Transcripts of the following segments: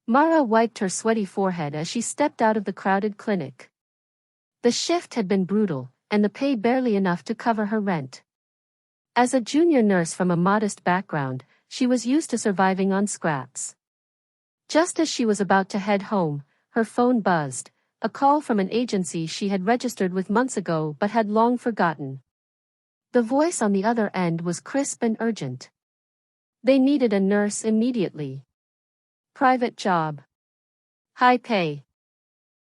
Mara wiped her sweaty forehead as she stepped out of the crowded clinic. The shift had been brutal, and the pay barely enough to cover her rent. As a junior nurse from a modest background, she was used to surviving on scraps. Just as she was about to head home, her phone buzzed, a call from an agency she had registered with months ago but had long forgotten. The voice on the other end was crisp and urgent. They needed a nurse immediately. Private job. High pay.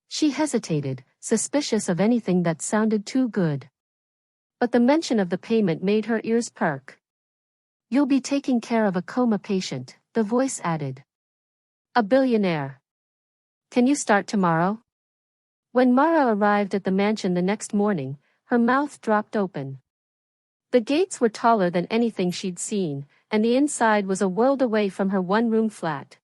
She hesitated, suspicious of anything that sounded too good. But the mention of the payment made her ears perk. "You'll be taking care of a coma patient," the voice added. "A billionaire. Can you start tomorrow?" When Mara arrived at the mansion the next morning, her mouth dropped open. The gates were taller than anything she'd seen, and the inside was a world away from her one-room flat.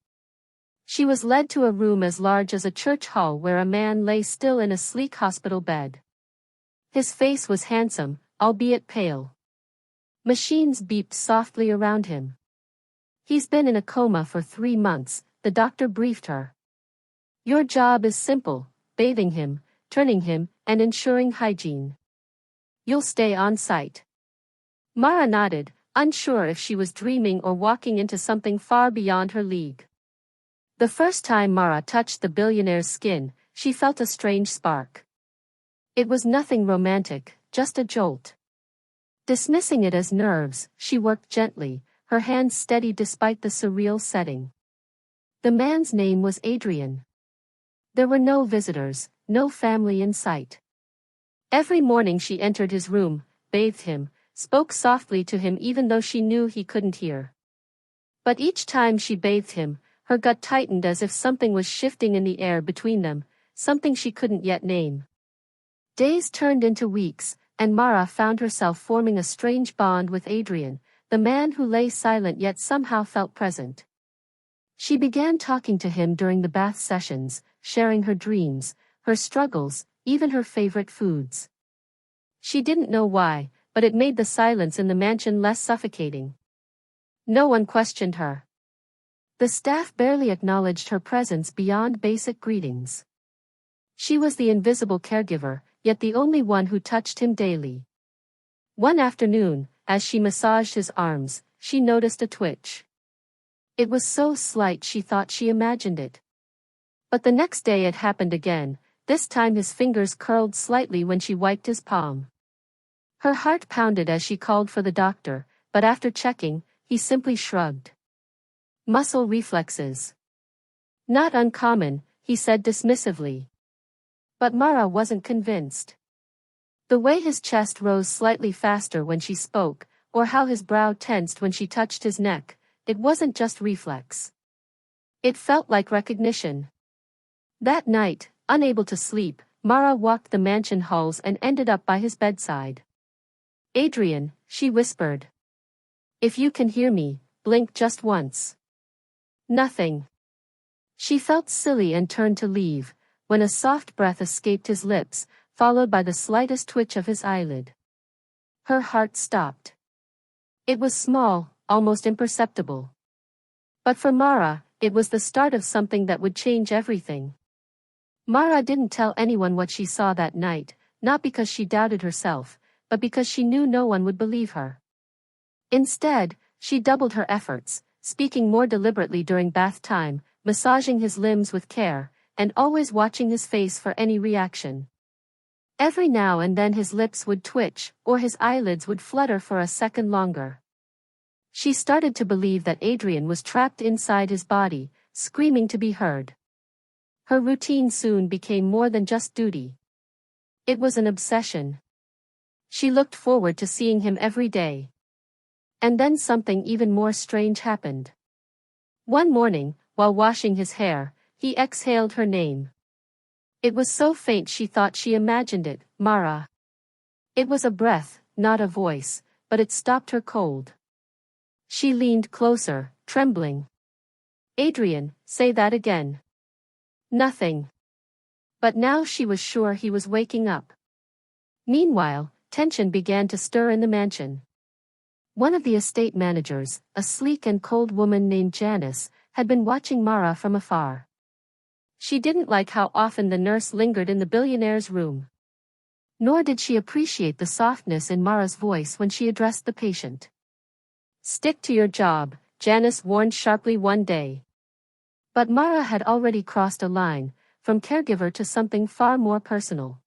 She was led to a room as large as a church hall where a man lay still in a sleek hospital bed. His face was handsome, albeit pale. Machines beeped softly around him. "He's been in a coma for 3 months," the doctor briefed her. "Your job is simple, bathing him, turning him, and ensuring hygiene. You'll stay on site." Mara nodded, unsure if she was dreaming or walking into something far beyond her league. The first time Mara touched the billionaire's skin, she felt a strange spark. It was nothing romantic, just a jolt. Dismissing it as nerves, she worked gently, her hands steady despite the surreal setting. The man's name was Adrian. There were no visitors, no family in sight. Every morning she entered his room, bathed him, spoke softly to him even though she knew he couldn't hear. But each time she bathed him, her gut tightened as if something was shifting in the air between them, something she couldn't yet name. Days turned into weeks, and Mara found herself forming a strange bond with Adrian, the man who lay silent yet somehow felt present. She began talking to him during the bath sessions, sharing her dreams, her struggles, even her favorite foods. She didn't know why, but it made the silence in the mansion less suffocating. No one questioned her. The staff barely acknowledged her presence beyond basic greetings. She was the invisible caregiver, yet the only one who touched him daily. One afternoon, as she massaged his arms, she noticed a twitch. It was so slight she thought she imagined it. But the next day it happened again, this time his fingers curled slightly when she wiped his palm. Her heart pounded as she called for the doctor, but after checking, he simply shrugged. "Muscle reflexes. Not uncommon," he said dismissively. But Mara wasn't convinced. The way his chest rose slightly faster when she spoke, or how his brow tensed when she touched his neck, it wasn't just reflex. It felt like recognition. That night, unable to sleep, Mara walked the mansion halls and ended up by his bedside. "Adrian," she whispered. "If you can hear me, blink just once." Nothing. She felt silly and turned to leave, when a soft breath escaped his lips, followed by the slightest twitch of his eyelid. Her heart stopped. It was small, almost imperceptible. But for Mara, it was the start of something that would change everything. Mara didn't tell anyone what she saw that night, not because she doubted herself, but because she knew no one would believe her. Instead, she doubled her efforts, speaking more deliberately during bath time, massaging his limbs with care, and always watching his face for any reaction. Every now and then his lips would twitch, or his eyelids would flutter for a second longer. She started to believe that Adrian was trapped inside his body, screaming to be heard. Her routine soon became more than just duty. It was an obsession. She looked forward to seeing him every day. And then something even more strange happened. One morning, while washing his hair, he exhaled her name. It was so faint she thought she imagined it, Mara. It was a breath, not a voice, but it stopped her cold. She leaned closer, trembling. "Adrian, say that again." Nothing. But now she was sure he was waking up. Meanwhile, tension began to stir in the mansion. One of the estate managers, a sleek and cold woman named Janice, had been watching Mara from afar. She didn't like how often the nurse lingered in the billionaire's room. Nor did she appreciate the softness in Mara's voice when she addressed the patient. "Stick to your job," Janice warned sharply one day. But Mara had already crossed a line, from caregiver to something far more personal.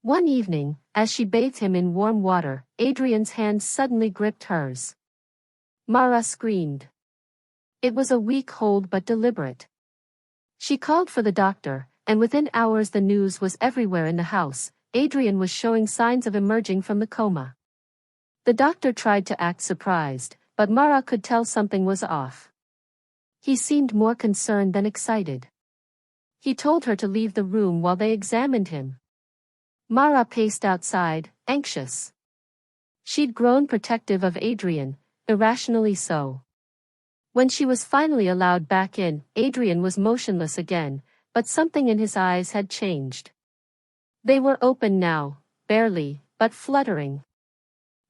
One evening, as she bathed him in warm water, Adrian's hand suddenly gripped hers. Mara screamed. It was a weak hold but deliberate. She called for the doctor, and within hours the news was everywhere in the house. Adrian was showing signs of emerging from the coma. The doctor tried to act surprised, but Mara could tell something was off. He seemed more concerned than excited. He told her to leave the room while they examined him. Mara paced outside, anxious. She'd grown protective of Adrian, irrationally so. When she was finally allowed back in, Adrian was motionless again, but something in his eyes had changed. They were open now, barely, but fluttering.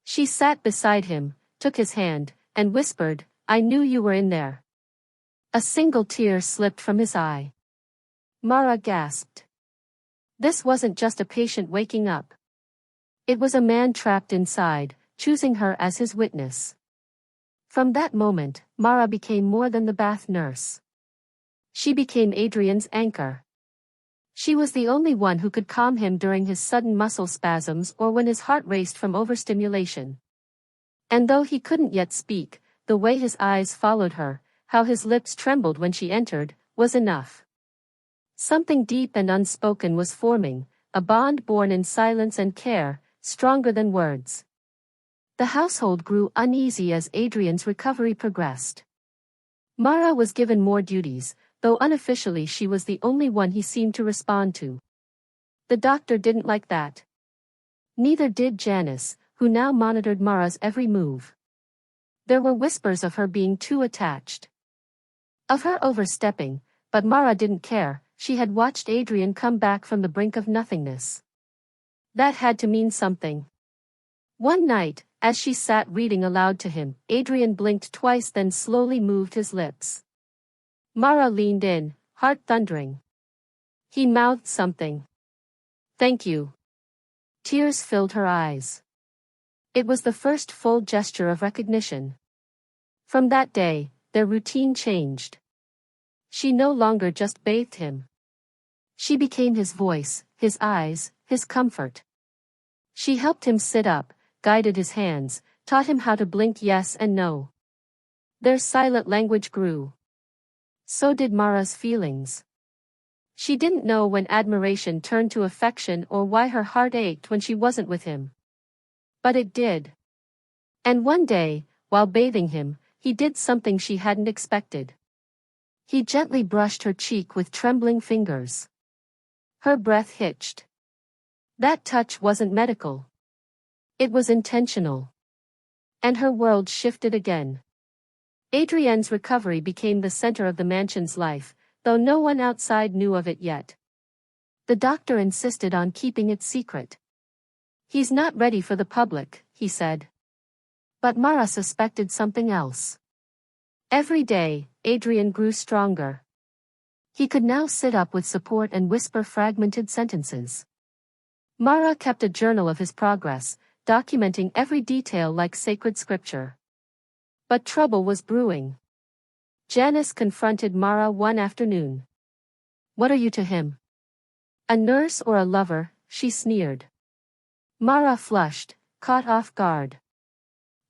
She sat beside him, took his hand, and whispered, "I knew you were in there." A single tear slipped from his eye. Mara gasped. This wasn't just a patient waking up. It was a man trapped inside, choosing her as his witness. From that moment, Mara became more than the bath nurse. She became Adrian's anchor. She was the only one who could calm him during his sudden muscle spasms or when his heart raced from overstimulation. And though he couldn't yet speak, the way his eyes followed her, how his lips trembled when she entered, was enough. Something deep and unspoken was forming, a bond born in silence and care, stronger than words. The household grew uneasy as Adrian's recovery progressed. Mara was given more duties, though unofficially she was the only one he seemed to respond to. The doctor didn't like that. Neither did Janice, who now monitored Mara's every move. There were whispers of her being too attached, of her overstepping, but Mara didn't care. She had watched Adrian come back from the brink of nothingness. That had to mean something. One night, as she sat reading aloud to him, Adrian blinked twice then slowly moved his lips. Mara leaned in, heart thundering. He mouthed something. "Thank you." Tears filled her eyes. It was the first full gesture of recognition. From that day, their routine changed. She no longer just bathed him. She became his voice, his eyes, his comfort. She helped him sit up, guided his hands, taught him how to blink yes and no. Their silent language grew. So did Mara's feelings. She didn't know when admiration turned to affection or why her heart ached when she wasn't with him. But it did. And one day, while bathing him, he did something she hadn't expected. He gently brushed her cheek with trembling fingers. Her breath hitched. That touch wasn't medical. It was intentional. And her world shifted again. Adrienne's recovery became the center of the mansion's life, though no one outside knew of it yet. The doctor insisted on keeping it secret. "He's not ready for the public," he said. But Mara suspected something else. Every day, Adrian grew stronger. He could now sit up with support and whisper fragmented sentences. Mara kept a journal of his progress, documenting every detail like sacred scripture. But trouble was brewing. Janice confronted Mara one afternoon. "What are you to him? A nurse or a lover?" she sneered. Mara flushed, caught off guard.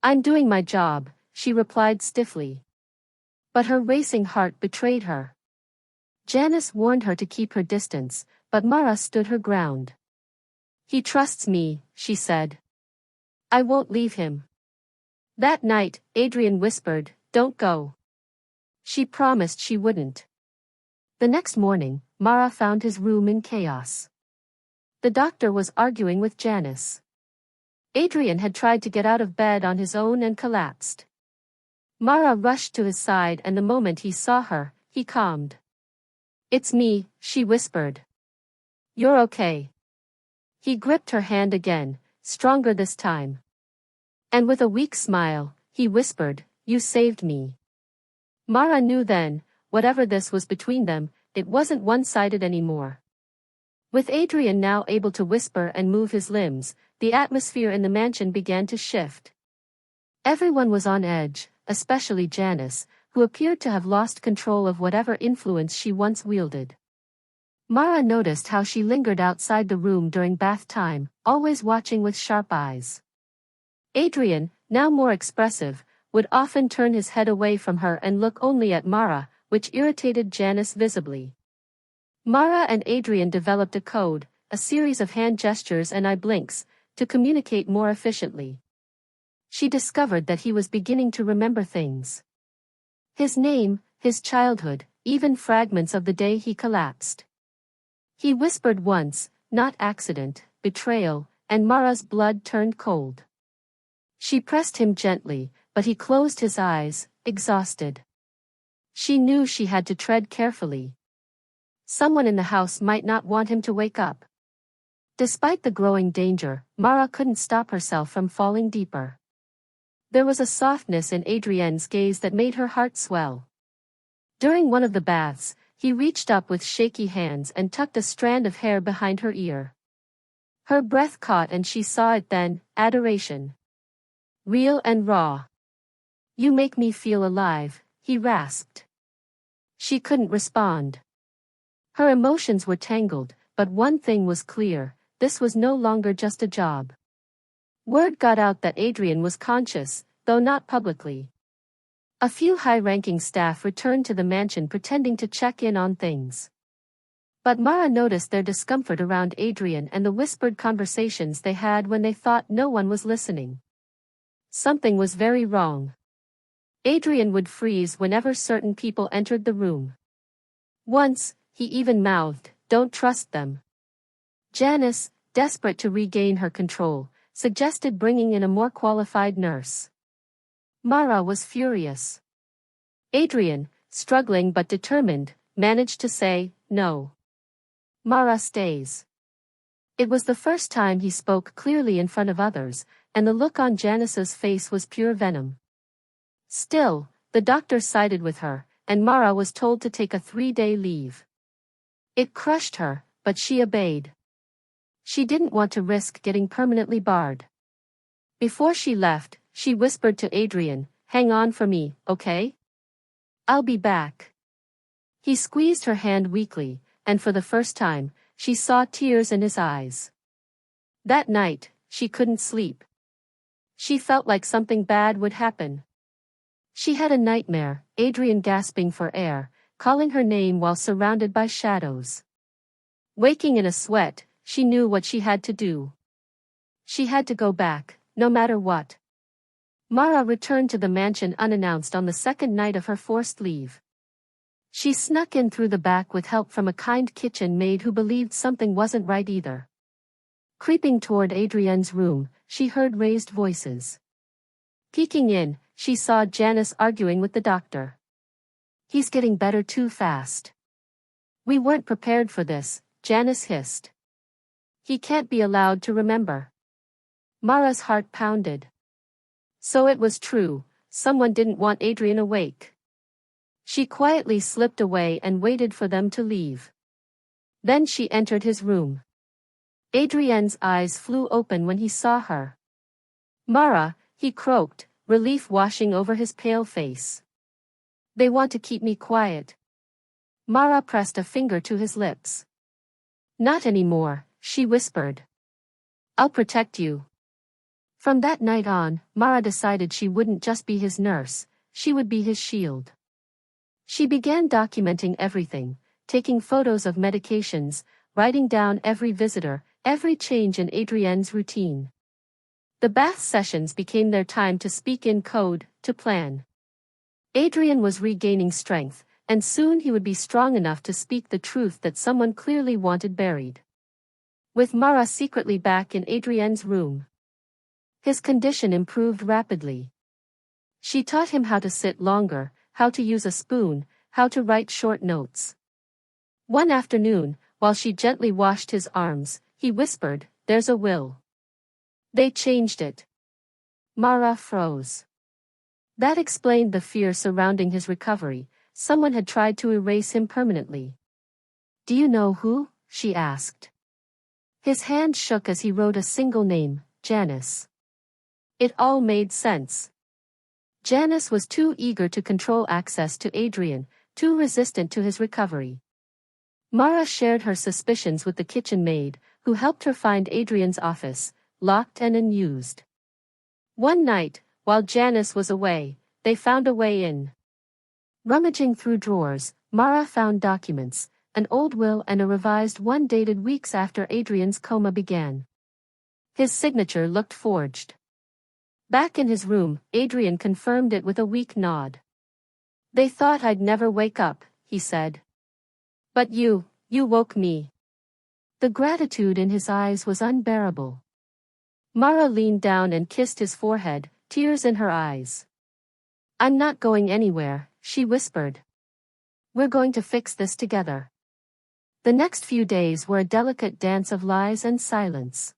"I'm doing my job," she replied stiffly. But her racing heart betrayed her. Janice warned her to keep her distance, but Mara stood her ground. "He trusts me," she said. "I won't leave him." That night, Adrian whispered, "Don't go." She promised she wouldn't. The next morning, Mara found his room in chaos. The doctor was arguing with Janice. Adrian had tried to get out of bed on his own and collapsed. Mara rushed to his side and the moment he saw her, he calmed. "It's me," she whispered. "You're okay." He gripped her hand again, stronger this time. And with a weak smile, he whispered, "You saved me." Mara knew then, whatever this was between them, it wasn't one-sided anymore. With Adrian now able to whisper and move his limbs, the atmosphere in the mansion began to shift. Everyone was on edge, especially Janice, who appeared to have lost control of whatever influence she once wielded. Mara noticed how she lingered outside the room during bath time, always watching with sharp eyes. Adrian, now more expressive, would often turn his head away from her and look only at Mara, which irritated Janice visibly. Mara and Adrian developed a code, a series of hand gestures and eye blinks, to communicate more efficiently. She discovered that he was beginning to remember things. His name, his childhood, even fragments of the day he collapsed. He whispered once, "Not accident, betrayal," and Mara's blood turned cold. She pressed him gently, but he closed his eyes, exhausted. She knew she had to tread carefully. Someone in the house might not want him to wake up. Despite the growing danger, Mara couldn't stop herself from falling deeper. There was a softness in Adrienne's gaze that made her heart swell. During one of the baths, he reached up with shaky hands and tucked a strand of hair behind her ear. Her breath caught and she saw it then, adoration. Real and raw. "You make me feel alive," he rasped. She couldn't respond. Her emotions were tangled, but one thing was clear, this was no longer just a job. Word got out that Adrian was conscious, though not publicly. A few high-ranking staff returned to the mansion pretending to check in on things. But Mara noticed their discomfort around Adrian and the whispered conversations they had when they thought no one was listening. Something was very wrong. Adrian would freeze whenever certain people entered the room. Once, he even mouthed, "Don't trust them." Janice, desperate to regain her control, suggested bringing in a more qualified nurse. Mara was furious. Adrian, struggling but determined, managed to say, "No. Mara stays." It was the first time he spoke clearly in front of others, and the look on Janice's face was pure venom. Still, the doctor sided with her, and Mara was told to take a 3-day leave. It crushed her, but she obeyed. She didn't want to risk getting permanently barred. Before she left, she whispered to Adrian, "Hang on for me, okay? I'll be back." He squeezed her hand weakly, and for the first time, she saw tears in his eyes. That night, she couldn't sleep. She felt like something bad would happen. She had a nightmare, Adrian gasping for air, calling her name while surrounded by shadows. Waking in a sweat, she knew what she had to do. She had to go back, no matter what. Mara returned to the mansion unannounced on the second night of her forced leave. She snuck in through the back with help from a kind kitchen maid who believed something wasn't right either. Creeping toward Adrienne's room, she heard raised voices. Peeking in, she saw Janice arguing with the doctor. "He's getting better too fast." "We weren't prepared for this," Janice hissed. "He can't be allowed to remember." Mara's heart pounded. So it was true, someone didn't want Adrian awake. She quietly slipped away and waited for them to leave. Then she entered his room. Adrienne's eyes flew open when he saw her. "Mara," he croaked, relief washing over his pale face. "They want to keep me quiet." Mara pressed a finger to his lips. "Not anymore," she whispered. "I'll protect you." From that night on, Mara decided she wouldn't just be his nurse, she would be his shield. She began documenting everything, taking photos of medications, writing down every visitor, every change in Adrienne's routine. The bath sessions became their time to speak in code, to plan. Adrian was regaining strength, and soon he would be strong enough to speak the truth that someone clearly wanted buried. With Mara secretly back in Adrienne's room, his condition improved rapidly. She taught him how to sit longer, how to use a spoon, how to write short notes. One afternoon, while she gently washed his arms, he whispered, "There's a will." They changed it. Mara froze. That explained the fear surrounding his recovery. someone had tried to erase him permanently. "Do you know who?" she asked. His hand shook as he wrote a single name, Janice. It all made sense. Janice was too eager to control access to Adrian, too resistant to his recovery. Mara shared her suspicions with the kitchen maid, who helped her find Adrian's office, locked and unused. One night, while Janice was away, they found a way in. Rummaging through drawers, Mara found documents, an old will and a revised one dated weeks after Adrian's coma began. His signature looked forged. Back in his room, Adrian confirmed it with a weak nod. "They thought I'd never wake up," he said. "But you woke me." The gratitude in his eyes was unbearable. Mara leaned down and kissed his forehead, tears in her eyes. "I'm not going anywhere," she whispered. "We're going to fix this together." The next few days were a delicate dance of lies and silence.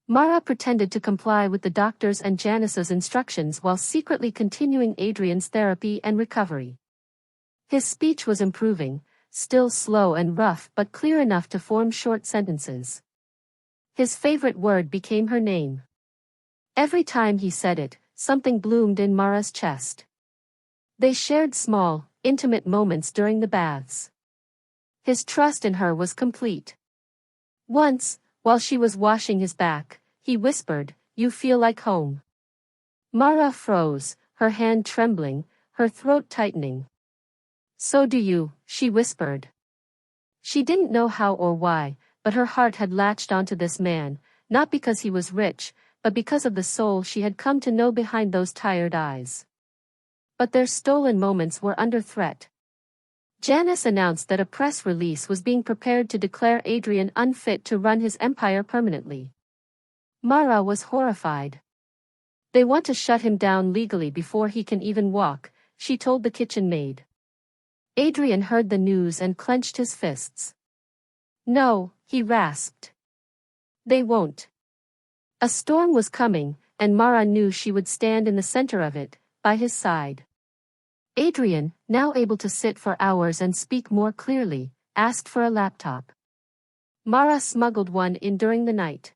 Mara pretended to comply with the doctor's and Janice's instructions while secretly continuing Adrian's therapy and recovery. His speech was improving, still slow and rough but clear enough to form short sentences. His favorite word became her name. Every time he said it, something bloomed in Mara's chest. They shared small, intimate moments during the baths. His trust in her was complete. Once, while she was washing his back, he whispered, "You feel like home." Mara froze, her hand trembling, her throat tightening. "So do you," she whispered. She didn't know how or why, but her heart had latched onto this man, not because he was rich, but because of the soul she had come to know behind those tired eyes. But their stolen moments were under threat. Janice announced that a press release was being prepared to declare Adrian unfit to run his empire permanently. Mara was horrified. "They want to shut him down legally before he can even walk," she told the kitchen maid. Adrian heard the news and clenched his fists. "No," he rasped. "They won't." A storm was coming, and Mara knew she would stand in the center of it, by his side. Adrian, now able to sit for hours and speak more clearly, asked for a laptop. Mara smuggled one in during the night.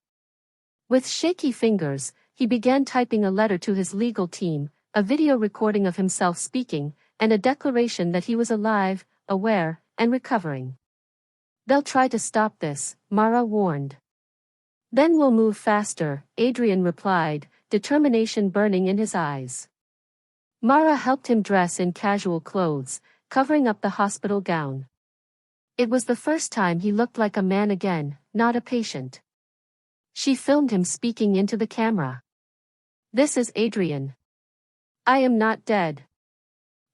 With shaky fingers, he began typing a letter to his legal team, a video recording of himself speaking, and a declaration that he was alive, aware, and recovering. "They'll try to stop this," Mara warned. "Then we'll move faster," Adrian replied, determination burning in his eyes. Mara helped him dress in casual clothes, covering up the hospital gown. It was the first time he looked like a man again, not a patient. She filmed him speaking into the camera. "This is Adrian. I am not dead.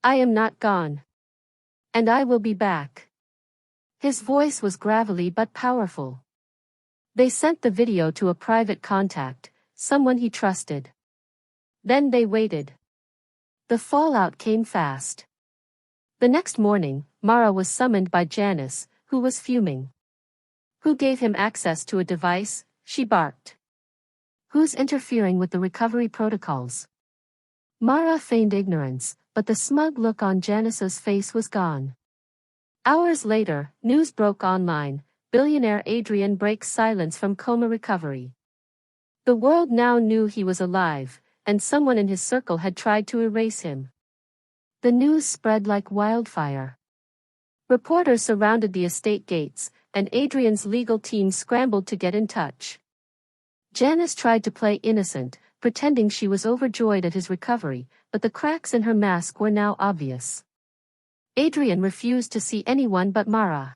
I am not gone. And I will be back." His voice was gravelly but powerful. They sent the video to a private contact, someone he trusted. Then they waited. The fallout came fast. The next morning, Mara was summoned by Janice, who was fuming. "Who gave him access to a device?" she barked. "Who's interfering with the recovery protocols?" Mara feigned ignorance, but the smug look on Janice's face was gone. Hours later, news broke online: billionaire Adrian breaks silence from coma recovery. The world now knew he was alive, and someone in his circle had tried to erase him. The news spread like wildfire. Reporters surrounded the estate gates, and Adrian's legal team scrambled to get in touch. Janice tried to play innocent, pretending she was overjoyed at his recovery, but the cracks in her mask were now obvious. Adrian refused to see anyone but Mara.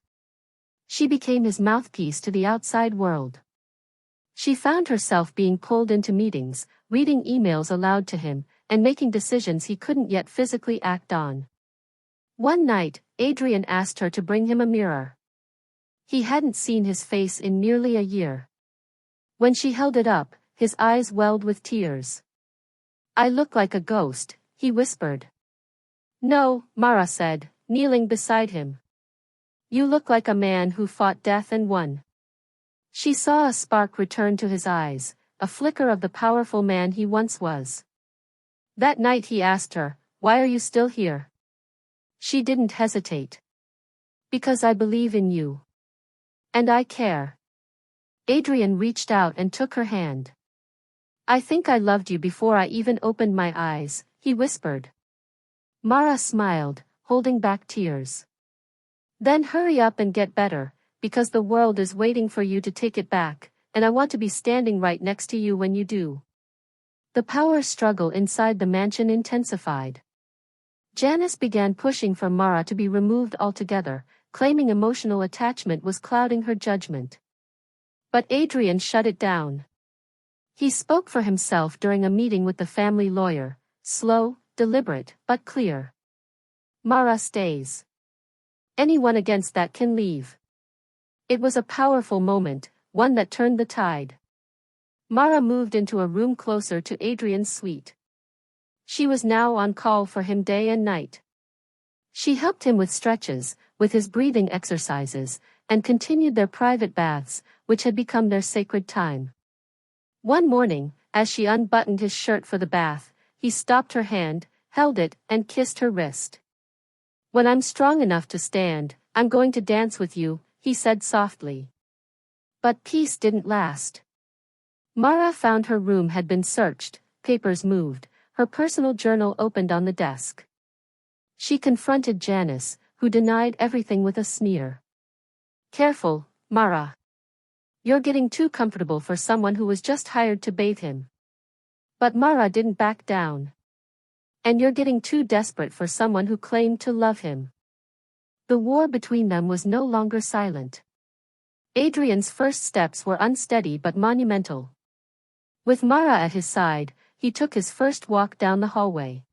She became his mouthpiece to the outside world. She found herself being pulled into meetings, reading emails aloud to him, and making decisions he couldn't yet physically act on. One night, Adrian asked her to bring him a mirror. He hadn't seen his face in nearly a year. When she held it up, his eyes welled with tears. "I look like a ghost," he whispered. "No," Mara said, kneeling beside him. "You look like a man who fought death and won." She saw a spark return to his eyes, a flicker of the powerful man he once was. That night he asked her, "Why are you still here?" She didn't hesitate. Because I believe in you. And I care. Adrian reached out and took her hand. I think I loved you before I even opened my eyes, he whispered. Mara smiled, holding back tears. Then hurry up and get better, because the world is waiting for you to take it back, and I want to be standing right next to you when you do. The power struggle inside the mansion intensified. Janice began pushing for Mara to be removed altogether, claiming emotional attachment was clouding her judgment. But Adrian shut it down. He spoke for himself during a meeting with the family lawyer, slow, deliberate, but clear. Mara stays. Anyone against that can leave. It was a powerful moment, one that turned the tide. Mara moved into a room closer to Adrian's suite. She was now on call for him day and night. She helped him with stretches, with his breathing exercises, and continued their private baths, which had become their sacred time. One morning, as she unbuttoned his shirt for the bath, he stopped her hand, held it, and kissed her wrist. When I'm strong enough to stand, I'm going to dance with you, he said softly. But peace didn't last. Mara found her room had been searched, papers moved, her personal journal opened on the desk. She confronted Janice, who denied everything with a sneer. Careful, Mara. You're getting too comfortable for someone who was just hired to bathe him. But Mara didn't back down. And you're getting too desperate for someone who claimed to love him. The war between them was no longer silent. Adrian's first steps were unsteady but monumental. With Mara at his side, he took his first walk down the hallway.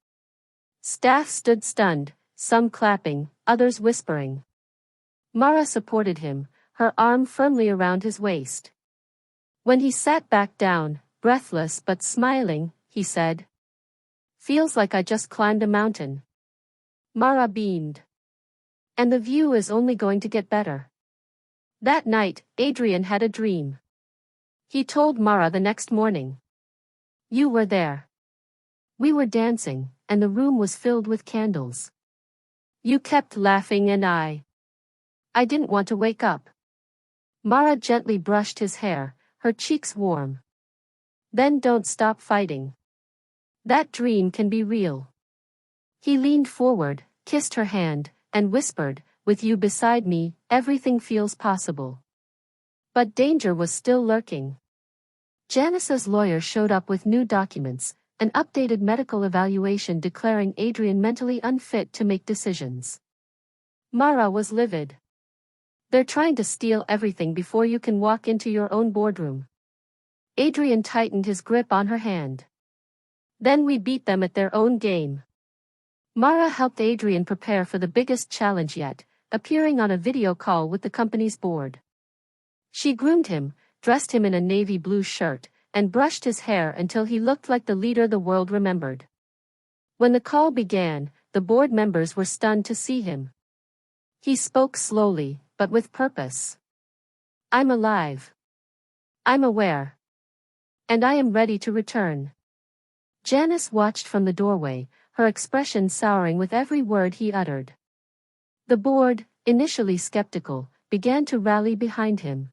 Staff stood stunned, some clapping, others whispering. Mara supported him, her arm firmly around his waist. When he sat back down, breathless but smiling, he said, "Feels like I just climbed a mountain." Mara beamed. And the view is only going to get better. That night, Adrian had a dream. He told Mara the next morning. You were there. We were dancing, and the room was filled with candles. You kept laughing and I didn't want to wake up. Mara gently brushed his hair, her cheeks warm. Then don't stop fighting. That dream can be real. He leaned forward, kissed her hand, and whispered, with you beside me, everything feels possible. But danger was still lurking. Janice's lawyer showed up with new documents, an updated medical evaluation declaring Adrian mentally unfit to make decisions. Mara was livid. They're trying to steal everything before you can walk into your own boardroom. Adrian tightened his grip on her hand. Then we beat them at their own game. Mara helped Adrian prepare for the biggest challenge yet, appearing on a video call with the company's board. She groomed him, dressed him in a navy blue shirt, and brushed his hair until he looked like the leader the world remembered. When the call began, the board members were stunned to see him. He spoke slowly, but with purpose. I'm alive. I'm aware. And I am ready to return. Janice watched from the doorway, her expression souring with every word he uttered. The board, initially skeptical, began to rally behind him.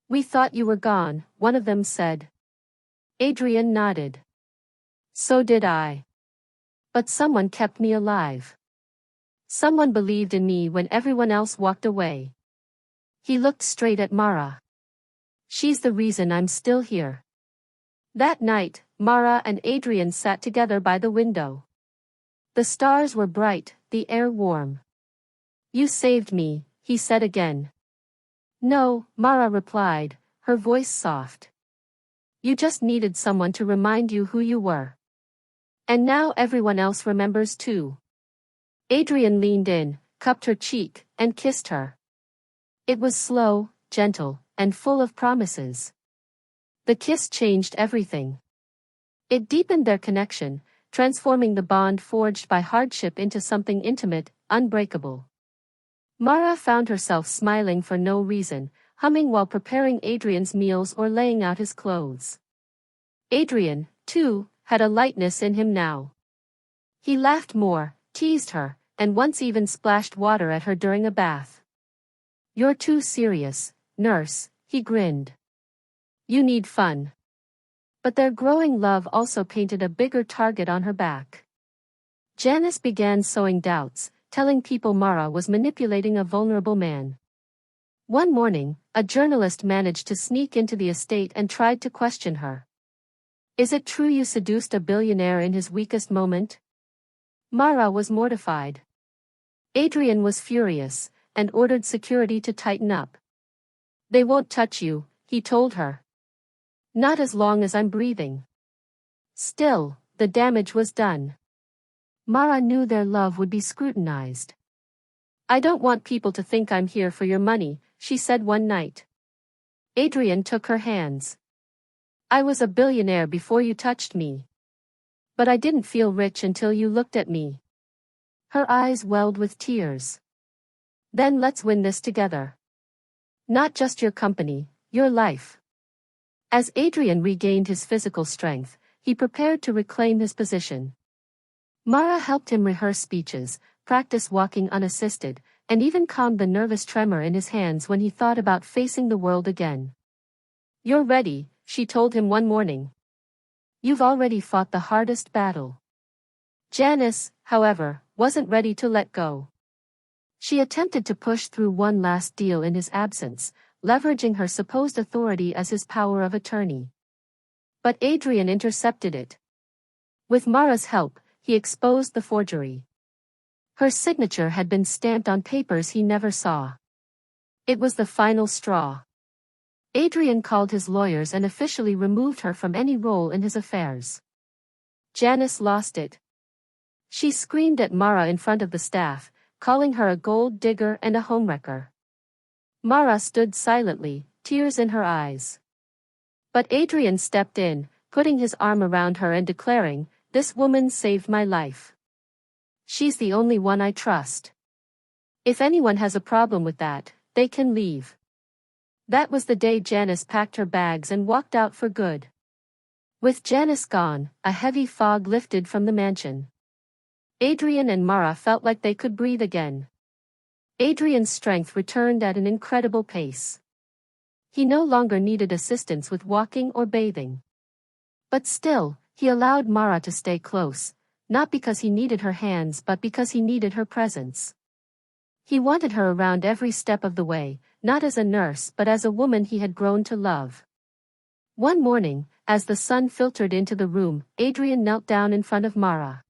We thought you were gone, one of them said. Adrian nodded. So did I. But someone kept me alive. Someone believed in me when everyone else walked away. He looked straight at Mara. She's the reason I'm still here. That night, Mara and Adrian sat together by the window. The stars were bright, the air warm. You saved me, he said again. No, Mara replied, her voice soft. You just needed someone to remind you who you were. And now everyone else remembers too. Adrian leaned in, cupped her cheek, and kissed her. It was slow, gentle, and full of promises. The kiss changed everything. It deepened their connection, transforming the bond forged by hardship into something intimate, unbreakable. Mara found herself smiling for no reason, humming while preparing Adrian's meals or laying out his clothes. Adrian, too, had a lightness in him now. He laughed more, teased her, and once even splashed water at her during a bath. "You're too serious, nurse," he grinned. "You need fun." But their growing love also painted a bigger target on her back. Janice began sowing doubts, telling people Mara was manipulating a vulnerable man. One morning, a journalist managed to sneak into the estate and tried to question her. "Is it true you seduced a billionaire in his weakest moment?" Mara was mortified. Adrian was furious, and ordered security to tighten up. "They won't touch you," he told her. "Not as long as I'm breathing." Still, the damage was done. Mara knew their love would be scrutinized. "I don't want people to think I'm here for your money," she said one night. Adrian took her hands. "I was a billionaire before you touched me. But I didn't feel rich until you looked at me." Her eyes welled with tears. "Then let's win this together. Not just your company, your life." As Adrian regained his physical strength, he prepared to reclaim his position. Mara helped him rehearse speeches, practice walking unassisted, and even calmed the nervous tremor in his hands when he thought about facing the world again. "You're ready," she told him one morning. "You've already fought the hardest battle." Janice, however, wasn't ready to let go. She attempted to push through one last deal in his absence, leveraging her supposed authority as his power of attorney. But Adrian intercepted it. With Mara's help, he exposed the forgery. Her signature had been stamped on papers he never saw. It was the final straw. Adrian called his lawyers and officially removed her from any role in his affairs. Janice lost it. She screamed at Mara in front of the staff, calling her a gold digger and a homewrecker. Mara stood silently, tears in her eyes. But Adrian stepped in, putting his arm around her and declaring, "This woman saved my life. She's the only one I trust. If anyone has a problem with that, they can leave." That was the day Janice packed her bags and walked out for good. With Janice gone, a heavy fog lifted from the mansion. Adrian and Mara felt like they could breathe again. Adrian's strength returned at an incredible pace. He no longer needed assistance with walking or bathing. But still, he allowed Mara to stay close, not because he needed her hands but because he needed her presence. He wanted her around every step of the way, not as a nurse but as a woman he had grown to love. One morning, as the sun filtered into the room, Adrian knelt down in front of Mara.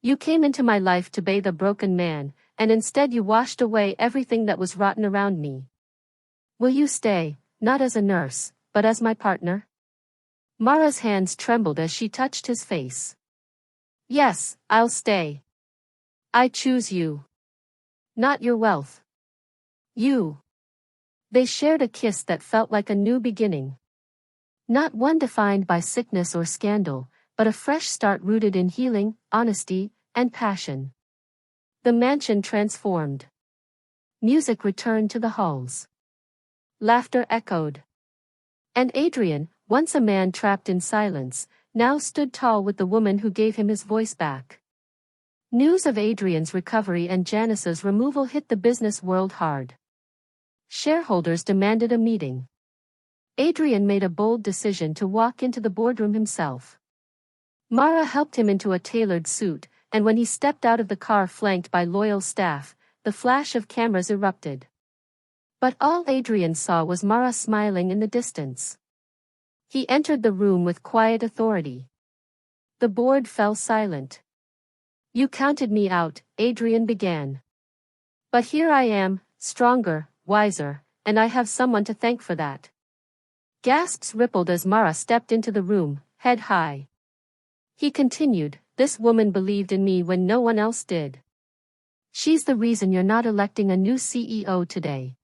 "You came into my life to bathe a broken man, and instead you washed away everything that was rotten around me. Will you stay, not as a nurse, but as my partner?" Mara's hands trembled as she touched his face. "Yes, I'll stay. I choose you. Not your wealth. You." They shared a kiss that felt like a new beginning. Not one defined by sickness or scandal, but a fresh start rooted in healing, honesty, and passion. The mansion transformed. Music returned to the halls. Laughter echoed. And Adrian, once a man trapped in silence, now stood tall with the woman who gave him his voice back. News of Adrian's recovery and Janice's removal hit the business world hard. Shareholders demanded a meeting. Adrian made a bold decision to walk into the boardroom himself. Mara helped him into a tailored suit, and when he stepped out of the car flanked by loyal staff, the flash of cameras erupted. But all Adrian saw was Mara smiling in the distance. He entered the room with quiet authority. The board fell silent. "You counted me out," Adrian began. "But here I am, stronger, wiser, and I have someone to thank for that." Gasps rippled as Mara stepped into the room, head high. He continued, "This woman believed in me when no one else did. She's the reason you're not electing a new CEO today."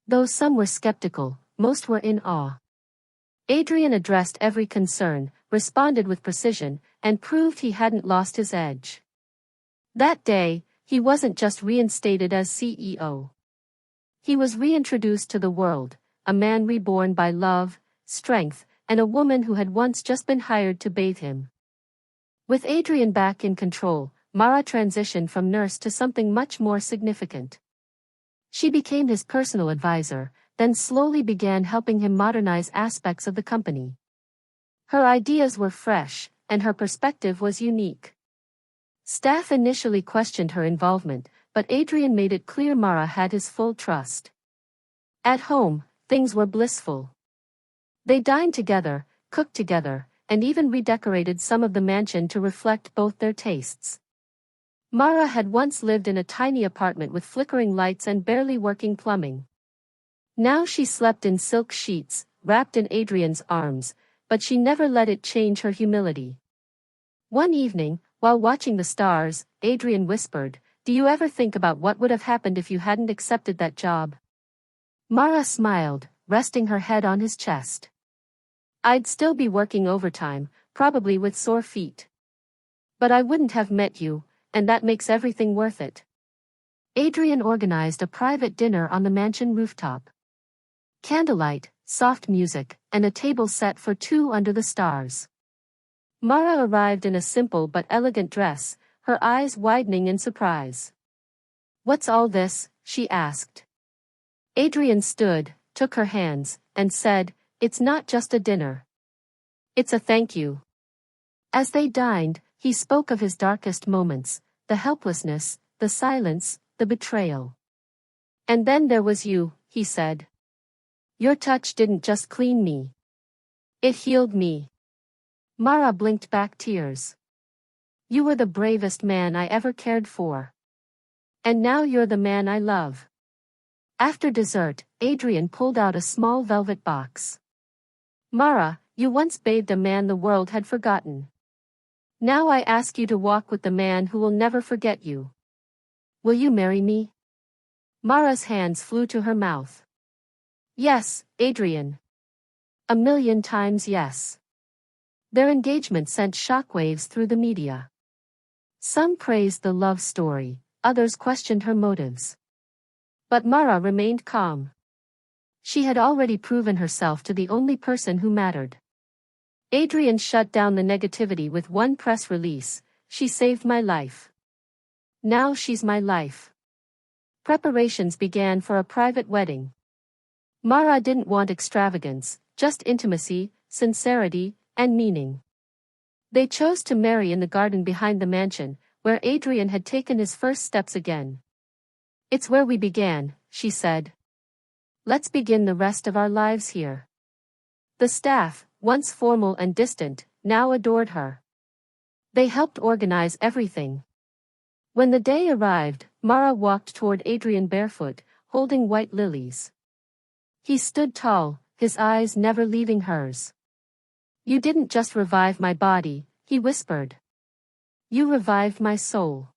Though some were skeptical, most were in awe. Adrian addressed every concern, responded with precision, and proved he hadn't lost his edge. That day, he wasn't just reinstated as CEO. He was reintroduced to the world, a man reborn by love, strength, and a woman who had once just been hired to bathe him. With Adrian back in control, Mara transitioned from nurse to something much more significant. She became his personal advisor, then slowly began helping him modernize aspects of the company. Her ideas were fresh, and her perspective was unique. Staff initially questioned her involvement, but Adrian made it clear Mara had his full trust. At home, things were blissful. They dined together, cooked together, and even redecorated some of the mansion to reflect both their tastes. Mara had once lived in a tiny apartment with flickering lights and barely working plumbing. Now she slept in silk sheets, wrapped in Adrian's arms, but she never let it change her humility. One evening, while watching the stars, Adrian whispered, "Do you ever think about what would have happened if you hadn't accepted that job?" Mara smiled, resting her head on his chest. "I'd still be working overtime, probably with sore feet. But I wouldn't have met you, and that makes everything worth it." Adrian organized a private dinner on the mansion rooftop. Candlelight, soft music, and a table set for two under the stars. Mara arrived in a simple but elegant dress, her eyes widening in surprise. "What's all this?" she asked. Adrian stood, took her hands, and said, "It's not just a dinner. It's a thank you." As they dined, he spoke of his darkest moments, the helplessness, the silence, the betrayal. "And then there was you," he said. "Your touch didn't just clean me. It healed me." Mara blinked back tears. "You were the bravest man I ever cared for. And now you're the man I love." After dessert, Adrian pulled out a small velvet box. "Mara, you once bathed a man the world had forgotten. Now I ask you to walk with the man who will never forget you. Will you marry me?" Mara's hands flew to her mouth. "Yes, Adrian. 1,000,000 times yes." Their engagement sent shockwaves through the media. Some praised the love story, others questioned her motives. But Mara remained calm. She had already proven herself to the only person who mattered. Adrian shut down the negativity with one press release, "She saved my life. Now she's my life." Preparations began for a private wedding. Mara didn't want extravagance, just intimacy, sincerity, and meaning. They chose to marry in the garden behind the mansion, where Adrian had taken his first steps again. "It's where we began," she said. "Let's begin the rest of our lives here." The staff, once formal and distant, now adored her. They helped organize everything. When the day arrived, Mara walked toward Adrian barefoot, holding white lilies. He stood tall, his eyes never leaving hers. "You didn't just revive my body," he whispered. "You revived my soul."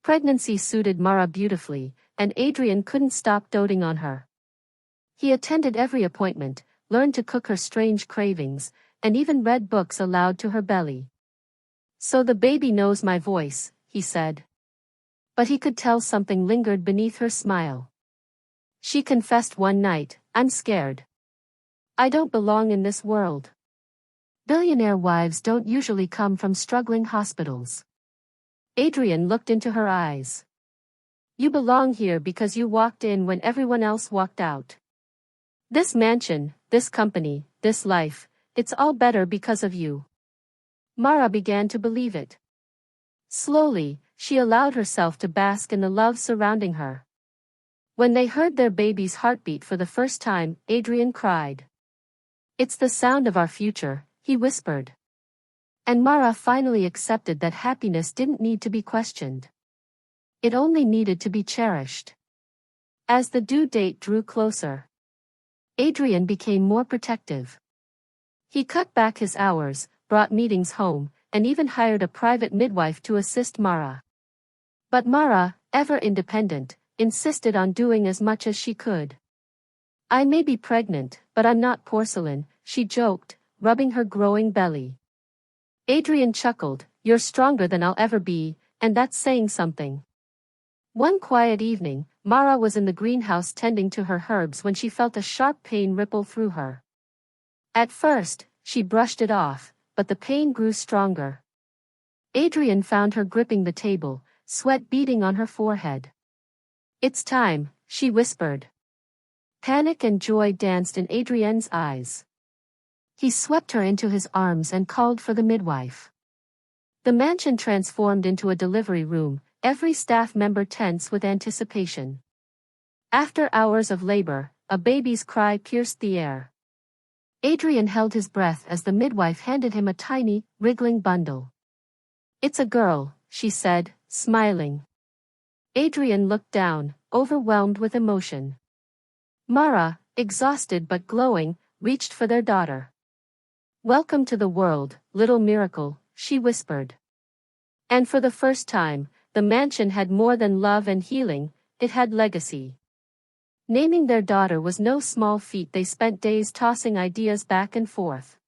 Pregnancy suited Mara beautifully, and Adrian couldn't stop doting on her. He attended every appointment, learned to cook her strange cravings, and even read books aloud to her belly. "So the baby knows my voice," he said. But he could tell something lingered beneath her smile. She confessed one night, "I'm scared. I don't belong in this world." Billionaire wives don't usually come from struggling hospitals. Adrian looked into her eyes. "You belong here because you walked in when everyone else walked out. This mansion, this company, this life, it's all better because of you." Mara began to believe it. Slowly, she allowed herself to bask in the love surrounding her. When they heard their baby's heartbeat for the first time, Adrian cried. "It's the sound of our future," he whispered. And Mara finally accepted that happiness didn't need to be questioned. It only needed to be cherished. As the due date drew closer, Adrian became more protective. He cut back his hours, brought meetings home, and even hired a private midwife to assist Mara. But Mara, ever independent, insisted on doing as much as she could. "I may be pregnant, but I'm not porcelain," she joked, rubbing her growing belly. Adrian chuckled, "You're stronger than I'll ever be, and that's saying something." One quiet evening, Mara was in the greenhouse tending to her herbs when she felt a sharp pain ripple through her. At first, she brushed it off, but the pain grew stronger. Adrian found her gripping the table, sweat beading on her forehead. "It's time," she whispered. Panic and joy danced in Adrienne's eyes. He swept her into his arms and called for the midwife. The mansion transformed into a delivery room, every staff member tense with anticipation. After hours of labor, a baby's cry pierced the air. Adrian held his breath as the midwife handed him a tiny, wriggling bundle. "It's a girl," she said, smiling. Adrian looked down, overwhelmed with emotion. Mara, exhausted but glowing, reached for their daughter. "Welcome to the world, little miracle," she whispered. And for the first time, the mansion had more than love and healing, it had legacy. Naming their daughter was no small feat. They spent days tossing ideas back and forth.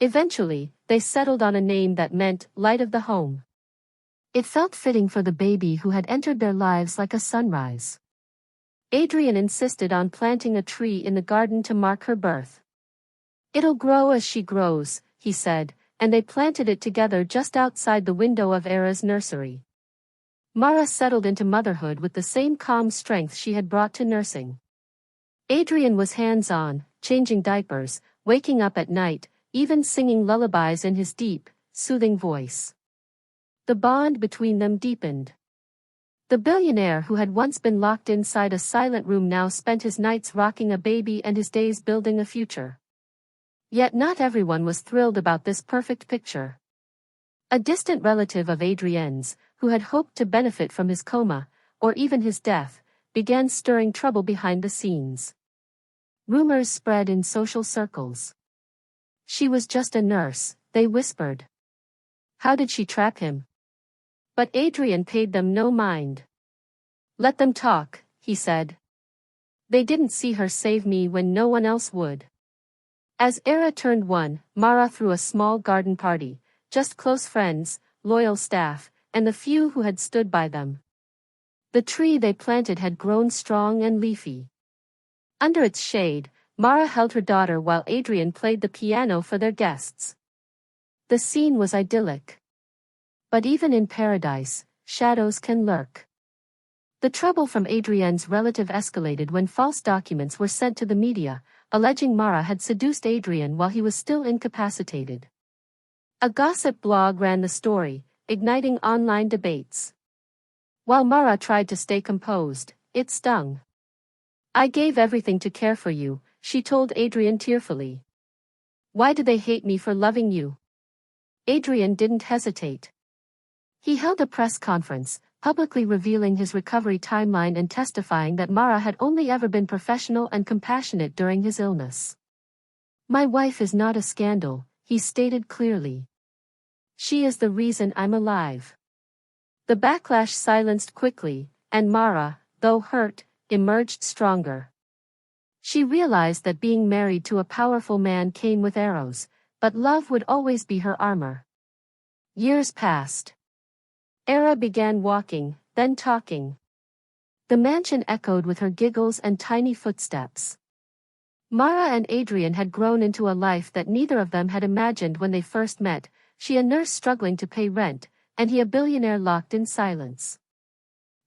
Eventually, they settled on a name that meant light of the home. It felt fitting for the baby who had entered their lives like a sunrise. Adrian insisted on planting a tree in the garden to mark her birth. "It'll grow as she grows," he said, and they planted it together just outside the window of Era's nursery. Mara settled into motherhood with the same calm strength she had brought to nursing. Adrian was hands-on, changing diapers, waking up at night, even singing lullabies in his deep, soothing voice. The bond between them deepened. The billionaire who had once been locked inside a silent room now spent his nights rocking a baby and his days building a future. Yet not everyone was thrilled about this perfect picture. A distant relative of Adrienne's, who had hoped to benefit from his coma, or even his death, began stirring trouble behind the scenes. Rumors spread in social circles. "She was just a nurse," they whispered. "How did she trap him?" But Adrian paid them no mind. "Let them talk," he said. "They didn't see her save me when no one else would." As Era turned 1, Mara threw a small garden party, just close friends, loyal staff, and the few who had stood by them. The tree they planted had grown strong and leafy. Under its shade, Mara held her daughter while Adrian played the piano for their guests. The scene was idyllic. But even in paradise, shadows can lurk. The trouble from Adrienne's relative escalated when false documents were sent to the media, alleging Mara had seduced Adrian while he was still incapacitated. A gossip blog ran the story, igniting online debates. While Mara tried to stay composed, it stung. "I gave everything to care for you," she told Adrian tearfully. "Why do they hate me for loving you?" Adrian didn't hesitate. He held a press conference, publicly revealing his recovery timeline and testifying that Mara had only ever been professional and compassionate during his illness. "My wife is not a scandal," he stated clearly. "She is the reason I'm alive." The backlash silenced quickly, and Mara, though hurt, emerged stronger. She realized that being married to a powerful man came with arrows, but love would always be her armor. Years passed. Era began walking, then talking. The mansion echoed with her giggles and tiny footsteps. Mara and Adrian had grown into a life that neither of them had imagined when they first met, she a nurse struggling to pay rent, and he a billionaire locked in silence.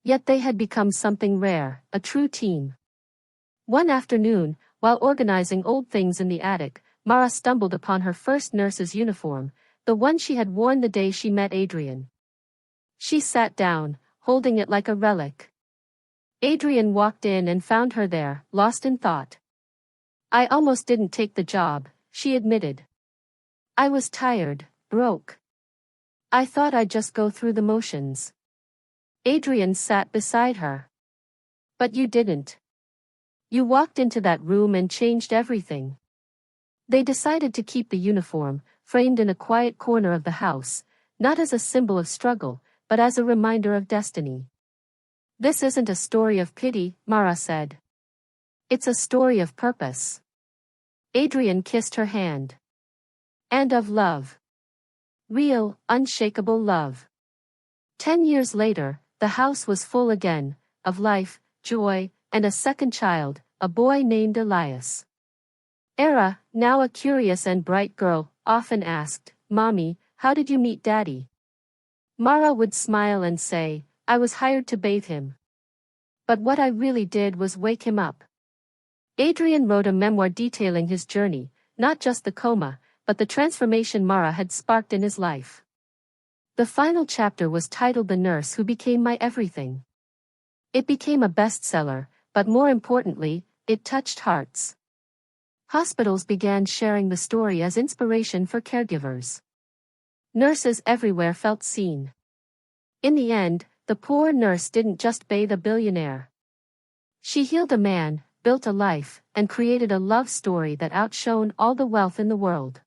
Yet they had become something rare, a true team. One afternoon, while organizing old things in the attic, Mara stumbled upon her first nurse's uniform, the one she had worn the day she met Adrian. She sat down, holding it like a relic. Adrian walked in and found her there, lost in thought. "I almost didn't take the job," she admitted. "I was tired, broke. I thought I'd just go through the motions." Adrian sat beside her. "But you didn't. You walked into that room and changed everything." They decided to keep the uniform, framed in a quiet corner of the house, not as a symbol of struggle, but as a reminder of destiny. "This isn't a story of pity," Mara said. "It's a story of purpose." Adrian kissed her hand. "And of love. Real, unshakable love." 10 years later, the house was full again, of life, joy, and a second child, a boy named Elias. Era, now a curious and bright girl, often asked, "Mommy, how did you meet Daddy?" Mara would smile and say, "I was hired to bathe him. But what I really did was wake him up." Adrian wrote a memoir detailing his journey, not just the coma, but the transformation Mara had sparked in his life. The final chapter was titled "The Nurse Who Became My Everything." It became a bestseller, but more importantly, it touched hearts. Hospitals began sharing the story as inspiration for caregivers. Nurses everywhere felt seen. In the end, the poor nurse didn't just bathe a billionaire. She healed a man, built a life, and created a love story that outshone all the wealth in the world.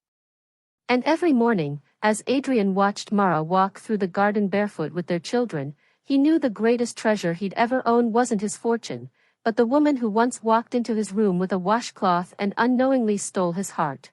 And every morning, as Adrian watched Mara walk through the garden barefoot with their children, he knew the greatest treasure he'd ever own wasn't his fortune, but the woman who once walked into his room with a washcloth and unknowingly stole his heart.